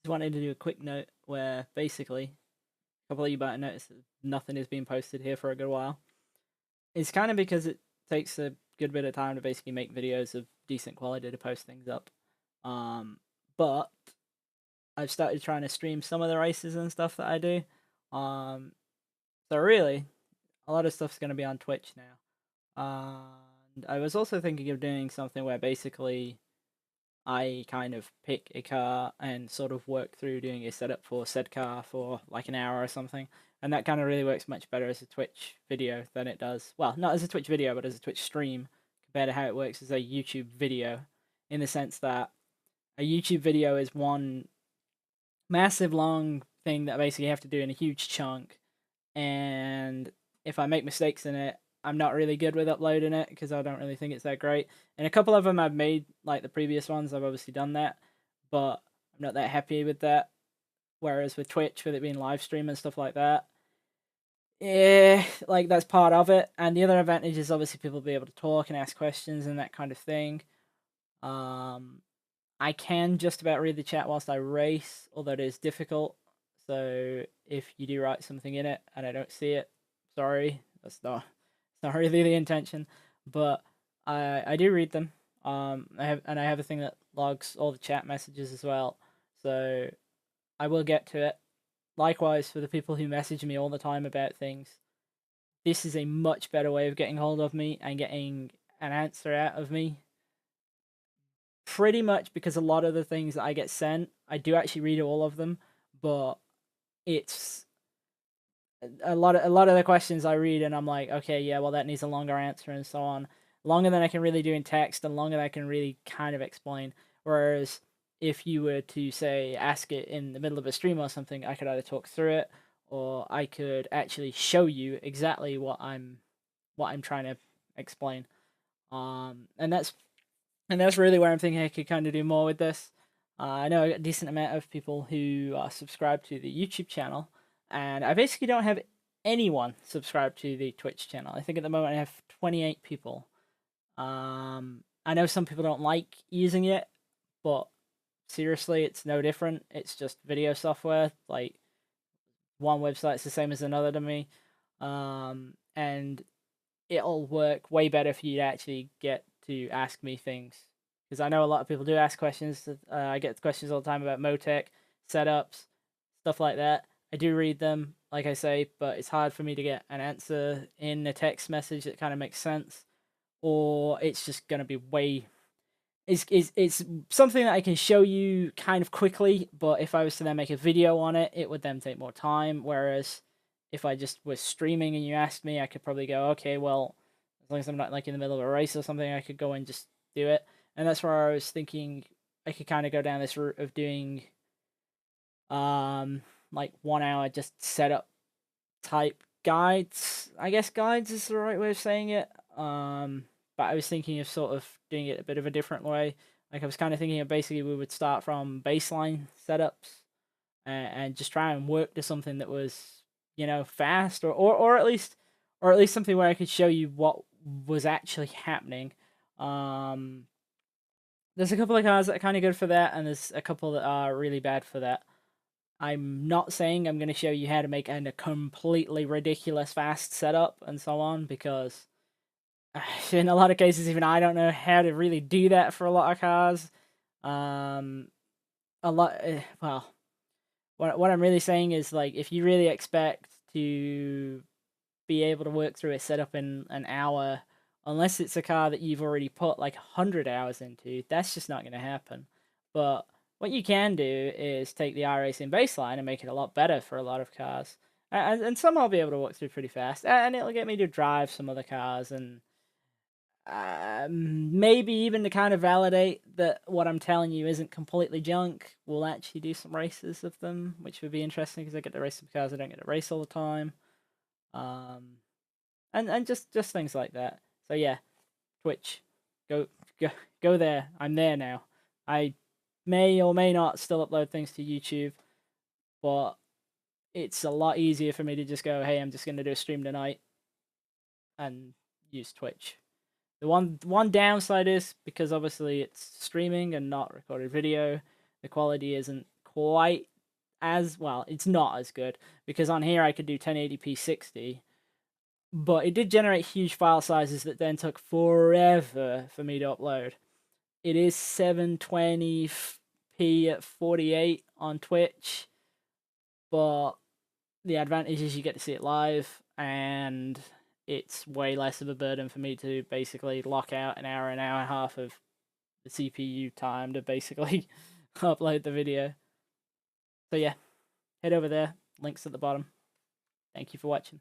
Just wanted to do a quick note where basically a couple of you might notice that nothing is being posted here for a good while. It's kind of because it takes a good bit of time to basically make videos of decent quality to post things up. But I've started trying to stream some of the races and stuff that I do. So really, a lot of stuff's going to be on Twitch now. And I was also thinking of doing something where basically I kind of pick a car and sort of work through doing a setup for said car for like an hour or something. And that kind of really works much better as a Twitch video than it does, well, not as a Twitch video, but as a Twitch stream compared to how it works as a YouTube video, in the sense that a YouTube video is one massive long thing that I basically have to do in a huge chunk. And if I make mistakes in it, I'm not really good with uploading it because I don't really think it's that great. And a couple of them I've made, like the previous ones, I've obviously done that, but I'm not that happy with that. Whereas with Twitch, with it being live stream and stuff like that, yeah, like that's part of it. And the other advantage is obviously people be able to talk and ask questions and that kind of thing. Um, I can just about read the chat whilst I race, although it is difficult. So if you do write something in it and I don't see it, sorry, that's not really the intention. But I do read them. I have a thing that logs all the chat messages as well. So I will get to it. Likewise for the people who message me all the time about things, this is a much better way of getting hold of me and getting an answer out of me. Pretty much because a lot of the things that I get sent, I do actually read all of them, but it's a lot of the questions I read and I'm like, okay, yeah, well that needs a longer answer and so on. Longer than I can really do in text and longer than I can really kind of explain. Whereas if you were to say ask it in the middle of a stream or something, I could either talk through it or I could actually show you exactly what I'm trying to explain. And that's really where I'm thinking I could kind of do more with this. I know a decent amount of people who are subscribed to the YouTube channel, and I basically don't have anyone subscribed to the Twitch channel. I think at the moment I have 28 people. I know some people don't like using it, but seriously, it's no different. It's just video software. Like one website's the same as another to me, and it'll work way better for you to actually get to ask me things because I know a lot of people do ask questions. I get questions all the time about Motec setups, stuff like that. I do read them, like I say, but it's hard for me to get an answer in a text message that kind of makes sense, or it's just gonna be way. It's something that I can show you kind of quickly, but if I was to then make a video on it, it would then take more time. Whereas if I just was streaming and you asked me, I could probably go, okay, well, as long as I'm not like in the middle of a race or something, I could go and just do it. And that's where I was thinking I could kind of go down this route of doing like 1 hour just setup type guides. I guess guides is the right way of saying it. But I was thinking of sort of doing it a bit of a different way. Like I was kind of thinking of basically we would start from baseline setups and just try and work to something that was, fast or at least something where I could show you what was actually happening. Um, there's a couple of cars that are kind of good for that, and there's a couple that are really bad for that. I'm not saying I'm going to show you how to make a completely ridiculous fast setup and so on, because in a lot of cases, even I don't know how to really do that for a lot of cars. Um, well, what I'm really saying is, like, if you really expect to be able to work through a setup in an hour, unless it's a car that you've already put like 100 hours into, that's just not going to happen. But what you can do is take the iRacing baseline and make it a lot better for a lot of cars. And some I'll be able to work through pretty fast, and it'll get me to drive some other cars and maybe even to kind of validate that what I'm telling you isn't completely junk. We'll actually do some races of them, which would be interesting because I get to race some cars I don't get to race all the time. Um, and just things like that. So yeah, Twitch, go go go there. I'm there now. I may or may not still upload things to YouTube, but it's a lot easier for me to just go, hey, I'm just gonna do a stream tonight, and use Twitch. The one downside is because obviously it's streaming and not recorded video, the quality isn't quite as well. It's not as good because on here I could do 1080p 60, but it did generate huge file sizes that then took forever for me to upload. It is 720p at 48 on Twitch, but the advantage is you get to see it live, and it's way less of a burden for me to basically lock out an hour and a half of the CPU time to basically upload the video. So yeah, head over there, links at the bottom. Thank you for watching.